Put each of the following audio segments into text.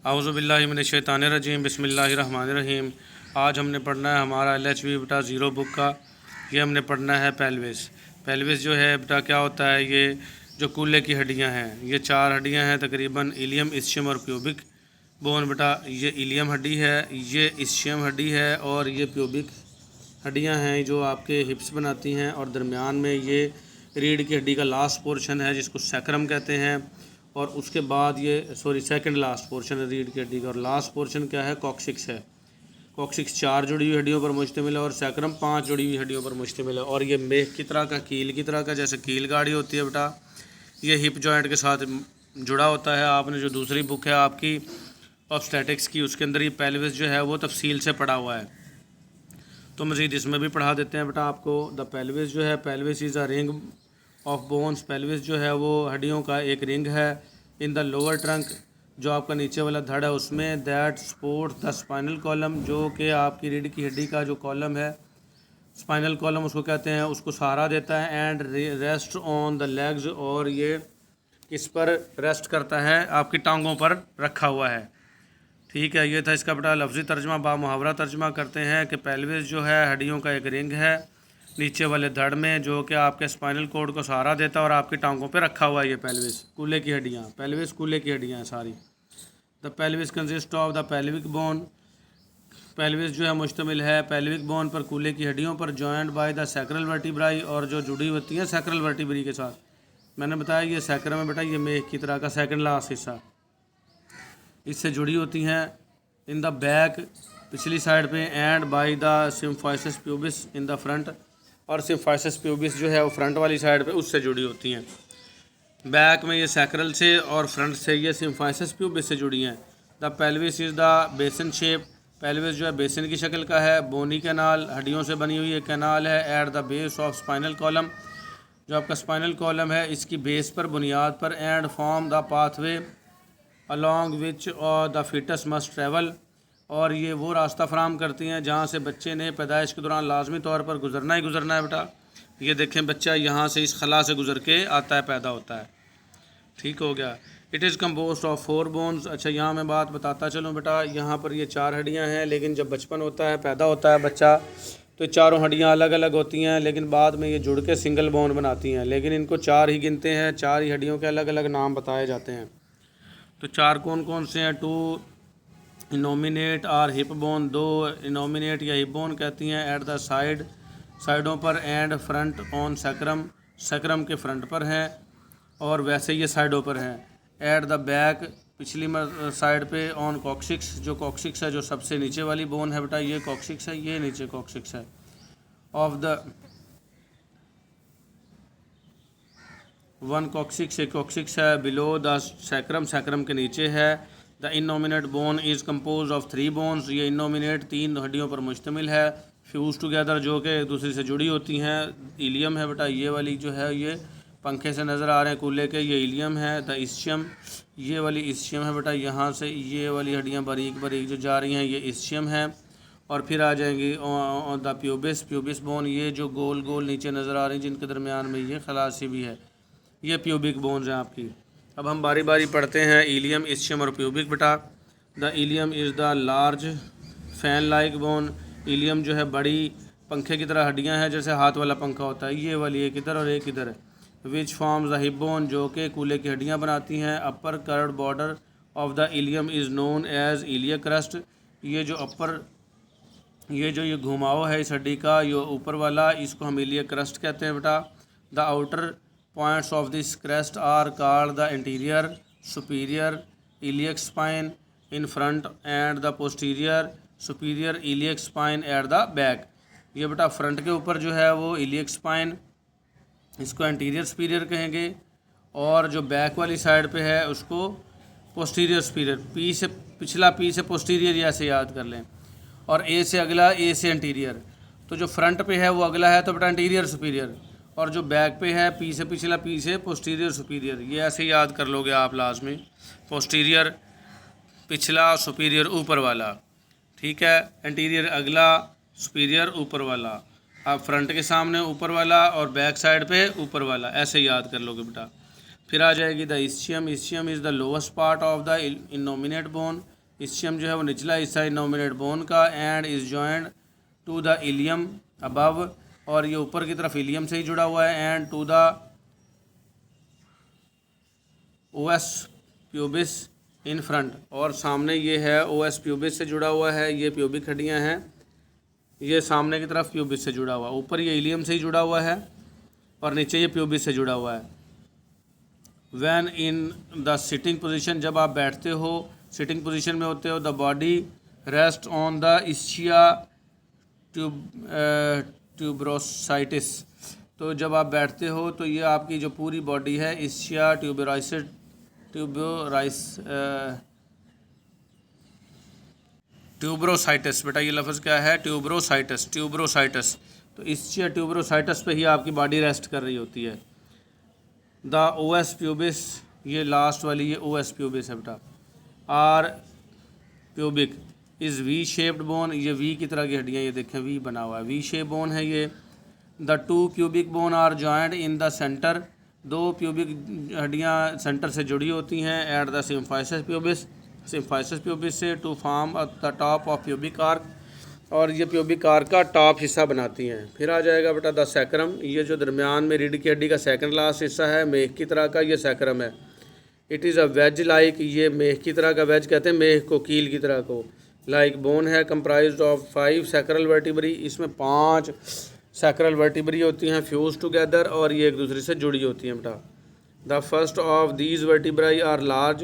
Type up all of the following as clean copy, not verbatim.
औज़ुबिल्लाहि मिनश्शैतानिर्रजीम बिस्मिल्लाहिर्रहमानिर्रहीम। आज हमने पढ़ना है हमारा LHV बेटा ज़ीरो बुक का। ये हमने पढ़ना है पेल्विस। पेल्विस जो है बेटा क्या होता है, ये जो कूल्हे की हड्डियां हैं, ये चार हड्डियां हैं तकरीबन, इलियम, इस्चियम और प्यूबिक बोन। बेटा ये इलियम हड्डी है, ये इस्चियम हड्डी है और ये प्यूबिक हड्डियां हैं जो आपके हिप्स बनाती हैं। और दरमियान में ये रीढ़ की हड्डी का लास्ट पोर्शन है जिसको सैक्रम कहते हैं। और उसके बाद ये सेकंड लास्ट पोर्शन है रीढ़ की हड्डी का। और लास्ट पोर्शन क्या है, कॉक्सिक्स है। कॉक्सिक्स चार जुड़ी हुई हड्डियों पर मुश्तमिल है और सैक्रम 5 जुड़ी हुई हड्डियों पर मुश्तमिल है। और ये मेख की तरह का, कील की तरह का, जैसे कील गाड़ी होती है बेटा, ये हिप जॉइंट के साथ जुड़ा होता है। आपने जो दूसरी बुक है आपकी ऑब्स्टेटिक्स की, उसके अंदर ये पेल्विस जो है वो तफसील से पढ़ा हुआ है, तो मज़ीद इसमें भी पढ़ा देते हैं बेटा आपको। द पेल्विस जो है, pelvis is a ring of bones. Pelvis जो है वो हड्डियों का एक रिंग है। इन द लोअर ट्रंक, जो आपका नीचे वाला धड़ है उसमें, that support the spinal column, जो कि आपकी रीढ़ की हड्डी का जो कॉलम है, स्पाइनल कॉलम उसको कहते हैं, उसको सहारा देता है। And rest on the legs, और ये किस पर रेस्ट करता है, आपकी टांगों पर रखा हुआ है। ठीक है, ये था इसका बेटा लफ्ज़ी तर्जमा। बा मुहावरा तर्जमा करते हैं कि पेल्विस जो है हड्डियों का एक रिंग है नीचे वाले धड़ में, जो कि आपके स्पाइनल कोड को सहारा देता है और आपकी टांगों पे रखा हुआ है। ये पेल्विस कूल्हे की हड्डियाँ, पेल्विस कूल्हे की हड्डियाँ हैं सारी। The pelvis consist of the pelvic bone. Pelvis जो है मुश्तमिल है पेल्विक बोन पर, कूल्हे की हड्डियों पर, जॉइंट बाय द सैक्रल वर्टिब्राई, और जो जुड़ी होती हैं सैक्रल वर्टिब्री के साथ। मैंने बताया ये सैक्रम है बेटा, ये मेख की तरह का सेकंड लास्ट हिस्सा, इससे जुड़ी होती हैं। इन द बैक, पिछली साइड पे, and by the symphysis pubis in the front, और सिम्फाइसिस प्यूबिस जो है वो फ्रंट वाली साइड पे उससे जुड़ी होती हैं। बैक में ये सैक्रल से और फ्रंट से ये सिम्फाइसिस प्यूबिस से जुड़ी हैं। द पेल्विस इज़ द बेसन शेप। पेल्विस जो है बेसन की शक्ल का है। बोनी कैनाल, हड्डियों से बनी हुई एक कैनाल है। At the base of spinal column, जो आपका स्पाइनल कॉलम है इसकी बेस पर, बुनियाद पर। And form the pathway along which the fetus must travel, और ये वो रास्ता फराम करती हैं जहाँ से बच्चे ने पैदाइश के दौरान लाजमी तौर पर गुजरना ही गुजरना है बेटा। ये देखें, बच्चा यहाँ से इस खला से गुजर के आता है, पैदा होता है। ठीक हो गया। It is compost of 4 bones. अच्छा, यहाँ मैं बात बताता चलूँ बेटा, यहाँ पर ये 4 हड्डियाँ हैं, लेकिन जब बचपन होता है, पैदा होता है बच्चा, तो ये चारों हड्डियाँ अलग अलग होती हैं, लेकिन बाद में ये जुड़ के सिंगल बोन बनाती हैं। लेकिन इनको 4 ही गिनते हैं, 4 ही हड्डियों के अलग अलग नाम बताए जाते हैं। तो 4 कौन कौन से हैं? 2 इनोमिनेट और हिप बोन, 2 इनोमिनेट या हिप बोन कहती हैं। एट द साइड, साइडों पर। And front on sacrum, sacrum के फ्रंट पर हैं, और वैसे ये साइडों पर हैं। एट द बैक, पिछली साइड पे। ऑन कॉक्सिक्स, जो कॉक्सिक्स है, जो सबसे नीचे वाली बोन है बेटा, ये कॉक्सिक्स है, ये नीचे कॉक्सिक्स है। ऑफ द वन कॉक्सिक्स, एक कॉक्सिक्स है। बिलो द सैक्रम, सैक्रम के नीचे है। The innominate bone is compose of 3 bones. ये इनोमिनेट 3 हड्डियों पर मुश्तमिल है। फ्यूज टुगेदर, जो कि एक दूसरे से जुड़ी होती हैं। इलियम है बेटा, ये वाली जो है, ये पंखे से नज़र आ रहे हैं कूल्हे के, ये इलियम है। द इस्चियम, ये वाली इस्चियम है बेटा, यहाँ से ये वाली हड्डियाँ बारीक बारीक जो जा रही हैं, ये इस्चियम है। और फिर आ जाएंगी द प्यूबिस, प्यूबिस बोन, ये जो गोल गोल नीचे नज़र आ रही हैं, जिनके दरमियान में ये खलासी भी है, ये प्यूबिक बोन्स हैं आपकी। अब हम बारी बारी पढ़ते हैं इलियम, इस्चियम और प्यूबिक बेटा। The ilium is the large fan like bone. Ilium जो है बड़ी पंखे की तरह हड्डियां हैं, जैसे हाथ वाला पंखा होता है, ये वाली एक इधर और एक इधर है। Which forms the hip bone, जो कि कूल्हे की हड्डियां बनाती हैं। Upper curved border of the ilium is known as iliac crest. ये जो अपर, ये घुमाव है इस हड्डी का, ये ऊपर वाला, इसको हम इलिया क्रस्ट कहते हैं बेटा। The outer points of this crest are called the anterior, superior iliac spine in front and the posterior superior iliac spine at the back। ये बेटा फ्रंट के ऊपर जो है वो इलियक स्पाइन, इसको एंटीरियर सुपीरियर कहेंगे, और जो बैक वाली साइड पे है उसको पोस्टीरियर सुपीरियर। पी से पिछला, पी से पोस्टीरियर, ऐसे याद कर लें। और ए से अगला, ए से एंटीरियर। तो जो फ्रंट पे है वो अगला है, तो बेटा एंटीरियर सुपीरियर, और जो बैक पे है, पी से पिछला, पी से पोस्टीरियर सुपीरियर। ये ऐसे याद कर लोगे आप लाजमी, पोस्टीरियर पिछला, सुपीरियर ऊपर वाला। ठीक है, एंटीरियर अगला, सुपीरियर ऊपर वाला। आप फ्रंट के सामने ऊपर वाला और बैक साइड पे ऊपर वाला, ऐसे याद कर लोगे बेटा। फिर आ जाएगी the ischium. Ischium is the lowest part of the innominate bone. Ischium जो है वो निचला हिस्सा है नोमिनेट बोन का, and is joint to the ilium above, और ये ऊपर की तरफ इलियम से ही जुड़ा हुआ है, and to the os pubis in front, और सामने ये है ओएस प्यूबिस से जुड़ा हुआ है, ये प्यूबिक हड्डियाँ हैं, ये सामने की तरफ प्यूबिस से जुड़ा हुआ, ऊपर ये इलियम से ही जुड़ा हुआ है और नीचे ये प्यूबिस से जुड़ा हुआ है। When in the sitting position, जब आप बैठते हो सिटिंग पोजीशन में होते हो, the body rest on the इस्चिया ट्यूबरोसाइटिस, तो जब आप बैठते हो तो ये आपकी जो पूरी बॉडी है इस्चिया ट्यूबरोसाइटिस, बेटा ये लफ्ज़ क्या है, ट्यूबरोसाइटिस, तो इस्चिया ट्यूबरोसाइटिस पे ही आपकी बॉडी रेस्ट कर रही होती है। द ओएस प्यूबिस, ये लास्ट वाली ये ओएस प्यूबिस है बेटा, or pubic is V shaped bone, ये वी की तरह की हड्डियाँ, ये देखें वी बना हुआ है, वी शेप बोन है ये। The two pubic bone are joint in the centre, दो प्यूबिक हड्डियाँ सेंटर से जुड़ी होती हैं, एट द सिम्फाइसिस प्यूबिस से, to form the top of pubic arch, और ये प्यूबिक आर्क का टॉप हिस्सा बनाती हैं। फिर आ जाएगा बेटा द सैक्रम, ये जो दरमियान में रीढ़ की हड्डी का सेकंड लास्ट हिस्सा है, मेख की तरह का ये सैक्रम है। It is a wedge like, ये मेख की तरह का, वेज कहते हैं मेख को, कील की तरह को, लाइक बोन है, कंप्राइज्ड ऑफ 5 सैक्रल वर्टिब्री, इसमें 5 सैक्रल वर्टिब्री होती हैं फ्यूज टुगेदर, और ये एक दूसरे से जुड़ी होती हैं बेटा। The first of these vertebrae are large,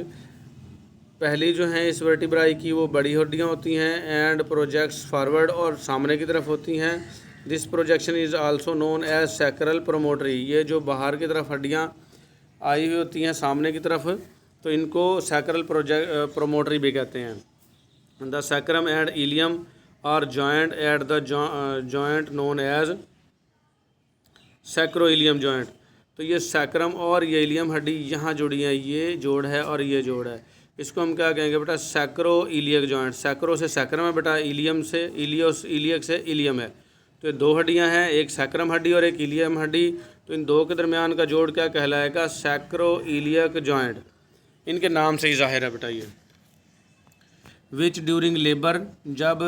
पहली जो हैं इस वर्टिब्राई की वो बड़ी हड्डियाँ होती हैं, एंड प्रोजेक्ट्स फॉरवर्ड, और सामने की तरफ होती हैं। This projection is also known as sacral promontory, ये जो बाहर की तरफ हड्डियाँ आई हुई होती हैं सामने की तरफ, तो इनको सैक्रल प्रोमोटरी भी कहते हैं। The sacrum and ilium are joint at the joint known as sacroiliac joint, तो ये सैक्रम और ये इलियम हड्डी यहाँ जुड़ी है, ये जोड़ है और ये जोड़ है, इसको हम क्या कहेंगे बेटा, सैक्रो इलियक जॉइंट। सैक्रो से सैक्रम है बेटा, इलियम से इलियक से इलियम है, तो ये दो हड्डियां हैं, एक सैक्रम हड्डी और एक इलियम हड्डी, तो इन दो के दरमियान का जोड़ क्या कहलाएगा, सैक्रो इलियक जॉइंट, इनके नाम से ही जाहिर है बेटा ये। विच ड्यूरिंग लेबर, जब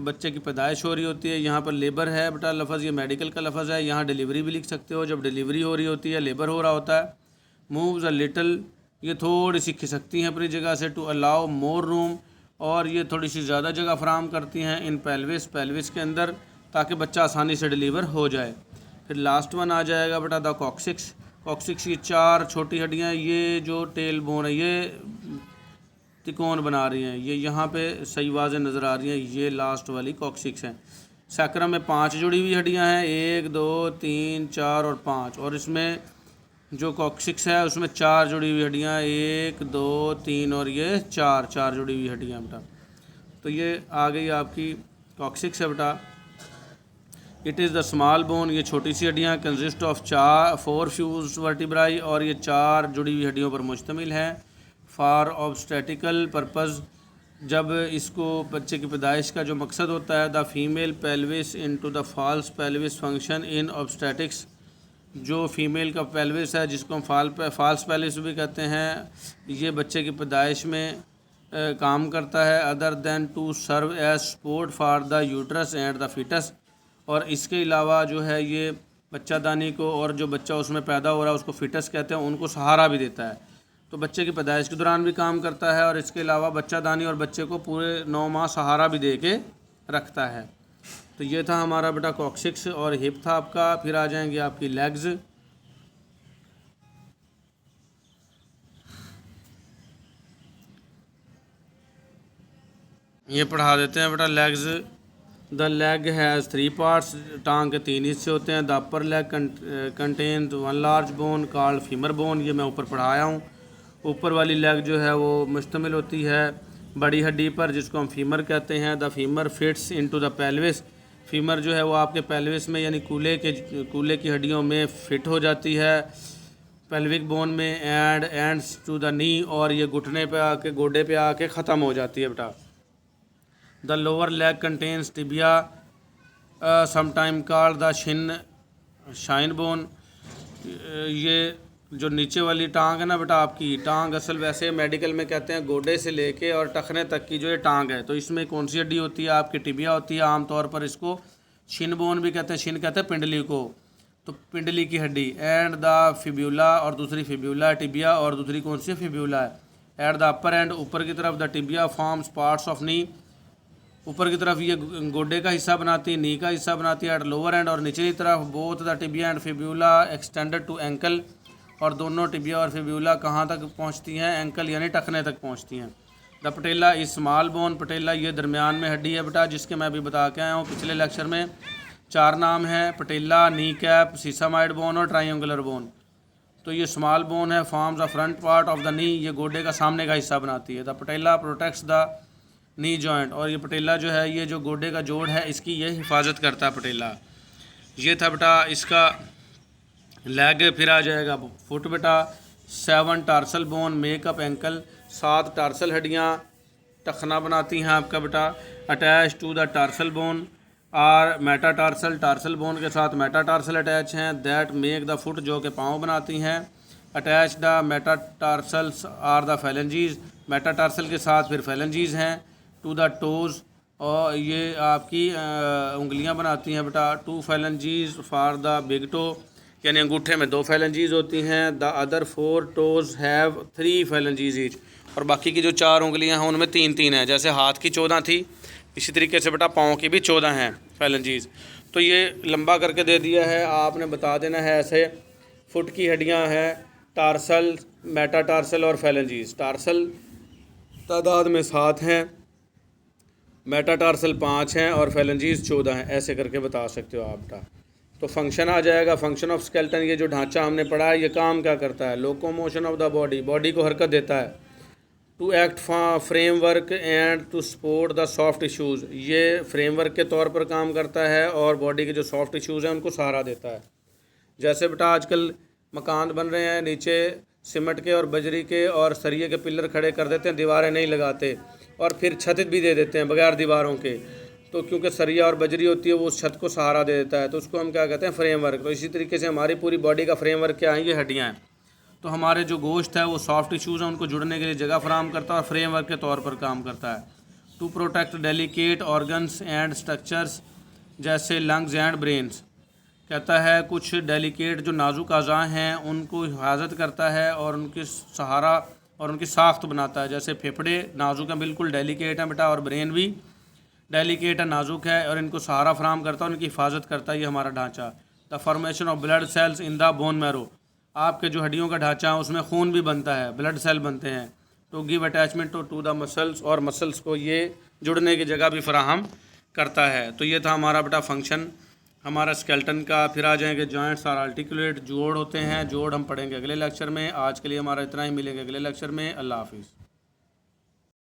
बच्चे की पैदाइश हो रही होती है, यहाँ पर लेबर है बेटा लफ्ज़, ये मेडिकल का लफ्ज़ है, यहाँ डिलीवरी भी लिख सकते हो, जब डिलीवरी हो रही होती है लेबर हो रहा होता है। मूव्स अ लिटिल, ये थोड़ी सी खिसकती हैं अपनी जगह से, टू अलाउ मोर रूम, और ये थोड़ी सी ज़्यादा जगह फराहम करती हैं इन पेल्विस के अंदर, ताकि बच्चा आसानी से डिलीवर हो जाए। फिर लास्ट वन आ जाएगा बेटा द कॉक्सिक्स की 4 छोटी हड्डियाँ, ये जो टेल बोन है ये तिकोन बना रही हैं, ये यहाँ पे सही वाज़े नज़र आ रही हैं, ये लास्ट वाली कॉक्सिक्स हैं। सैक्रम में 5 जुड़ी हुई हड्डियाँ हैं, 1 2 3 4 और 5, और इसमें जो कॉक्सिक्स है उसमें 4 जुड़ी हुई हड्डियाँ, 1 2 3 और ये 4 जुड़ी हुई हड्डियाँ बेटा। तो ये आ गई आपकी कॉक्सिक्स है बेटा। It is the small bone, ये छोटी सी हड्डियाँ, कंसिस्ट ऑफ 4 फ्यूज वर्टिब्राई, और ये 4 जुड़ी हुई हड्डियों पर मुश्तमिल है। फॉर ऑब्स्टेटिकल पर्पज़, जब इसको बच्चे की पैदाइश का जो मकसद होता है, the female pelvis into the false pelvis function in obstetrics, जो फीमेल का पेल्विस है जिसको हम फॉल्स पेल्विस भी कहते हैं, ये बच्चे की पैदाइश में काम करता है, other than to serve as support for the uterus and the fetus, और इसके अलावा जो है ये बच्चादानी को और जो बच्चा उसमें पैदा हो रहा है उसको फीटस कहते हैं, उनको सहारा भी देता है, तो बच्चे की पैदाइश के दौरान भी काम करता है, और इसके अलावा बच्चादानी और बच्चे को पूरे 9 माह सहारा भी दे के रखता है। तो ये था हमारा बेटा कॉक्सिक्स और हिप था आपका। फिर आ जाएंगे आपकी लेग्स। ये पढ़ा देते हैं बेटा legs. The leg has 3 parts, टांग के 3 हिस्से होते हैं। The upper leg contain 1 large bone called femur bone, ये मैं ऊपर पढ़ाया हूँ। ऊपर वाली लेग जो है वो मुश्तमिल होती है बड़ी हड्डी पर जिसको हम फीमर कहते हैं। The femur fits into the pelvis, femur जो है वो आपके पेल्विस में यानी कूल्हे की हड्डियों में फिट हो जाती है पेल्विक बोन में, and ends to the knee, और ये घुटने पे आके गोडे पे आके ख़त्म हो जाती है बेटा। The lower leg contains tibia sometime called the shine bone, ये जो नीचे वाली टांग है ना बेटा, आपकी टांग असल वैसे मेडिकल में कहते हैं गोडे से लेके और टखने तक की जो ये टांग है, तो इसमें कौन सी हड्डी होती है? आपकी टिबिया होती है। आमतौर पर इसको शिन बोन भी कहते हैं, शिन कहते हैं पिंडली को, तो पिंडली की हड्डी। एंड द फिब्यूला, और दूसरी फिब्यूला टिबिया, और दूसरी कौन सी फिब्यूला है। एट द अपर एंड, ऊपर की तरफ, the tibia forms parts of नी, ऊपर की तरफ ये गोडे का हिस्सा बनाती है, नी का हिस्सा बनाती है। एट लोअर एंड, और निचली तरफ, both the tibia and fibula extended to ankle, और दोनों टिबिया और फिब्यूला कहाँ तक पहुँचती हैं? एंकल यानी टखने तक पहुँचती हैं। The patella is small bone, patella ये दरमियान में हड्डी है बेटा, जिसके मैं अभी बता के आया हूँ पिछले लेक्चर में। 4 नाम हैं, पटेला, नी कैप, सीसामाइड बोन और ट्रायंगुलर बोन। तो ये स्मॉल बोन है, forms the front part of the knee, ये गोडे का सामने का हिस्सा बनाती है। The patella protects the knee joint, और ये पटेला जो है, ये जो गोडे का जोड़ है, इसकी ये हिफाजत करता है पटेला। ये था बेटा इसका लेग। फिर आ जाएगा फुट बेटा। 7 tarsal bone make up ankle, 7 tarsal हड्डियाँ टखना बनाती हैं आपका बेटा। Attach to the tarsal bone are metatarsal, tarsal bone के साथ मेटाटार्सल अटैच हैं। दैट मेक द फुट, जो कि पाँव बनाती हैं। Attach the metatarsals are the phalanges, metatarsal के साथ फिर फेलेंजीज हैं। टू द टोज़, और ये आपकी उंगलियां बनाती हैं बेटा। 2 phalanges for the big toe, यानी अंगूठे में 2 फेलेंजीज होती हैं। The other 4 toes have 3 phalanges each, और बाकी की जो 4 उंगलियां हैं उनमें 3-3 हैं। जैसे हाथ की 14 थी, इसी तरीके से बेटा पाँव की भी 14 हैं फेलेंजीज। तो ये लंबा करके दे दिया है, आपने बता देना है ऐसे। फुट की हड्डियां हैं टार्सल, मेटाटार्सल और फेलेंजीज। टार्सल तादाद में 7 हैं, मेटाटार्सल 5 हैं और फेलेंजीज 14 हैं। ऐसे करके बता सकते हो आप बेटा। तो फंक्शन आ जाएगा, फंक्शन ऑफ स्केलेटन। ये जो ढांचा हमने पढ़ा है, ये काम क्या करता है? Locomotion of the body, body को हरकत देता है। To act framework and to support the soft tissues, ये फ्रेमवर्क के तौर पर काम करता है और बॉडी के जो सॉफ्ट टिश्यूज़ हैं उनको सहारा देता है। जैसे बेटा आजकल मकान बन रहे हैं, नीचे सीमेंट के और बजरी के और सरिये के पिलर खड़े कर देते हैं, दीवारें नहीं लगाते, और फिर छत भी दे देते हैं बगैर दीवारों के। तो क्योंकि सरिया और बजरी होती है, वो उस छत को सहारा दे देता है, तो उसको हम क्या कहते हैं? फ्रेमवर्क। तो इसी तरीके से हमारी पूरी बॉडी का फ्रेमवर्क क्या है? ये हड्डियाँ हैं। तो हमारे जो गोश्त है वो सॉफ्ट टिश्यूज़ हैं, उनको जुड़ने के लिए जगह फराहम करता है और फ्रेमवर्क के तौर पर काम करता है। To protect delicate organs and structures, जैसे लंग्स एंड ब्रेन्स, कहता है कुछ डेलिकेट जो नाजुक अज़ा हैं उनको हिफाजत करता है और उनकी सहारा और उनकी साख्त बनाता है। जैसे फेफड़े नाजुक हैं, बिल्कुल डेलिकेट हैं बेटा, और ब्रेन भी डेलिकेट है, नाजुक है, और इनको सहारा फराहम करता है, उनकी हिफाजत करता है ये हमारा ढांचा। The formation of blood cells in the bone marrow, आपके जो हड्डियों का ढांचा है उसमें खून भी बनता है, ब्लड सेल बनते हैं। To give attachment to the muscles, और मसल्स को ये जुड़ने की जगह भी फराहम करता है। तो ये था हमारा बेटा फंक्शन हमारा स्केलेटन का। फिर आ जाएंगे जॉइंट्स और आर्टिकुलेट, जोड़ होते हैं, जोड़ हम पढ़ेंगे अगले लेक्चर में। आज के लिए हमारा इतना ही, मिलेंगे अगले लेक्चर में। अल्लाह हाफिज़।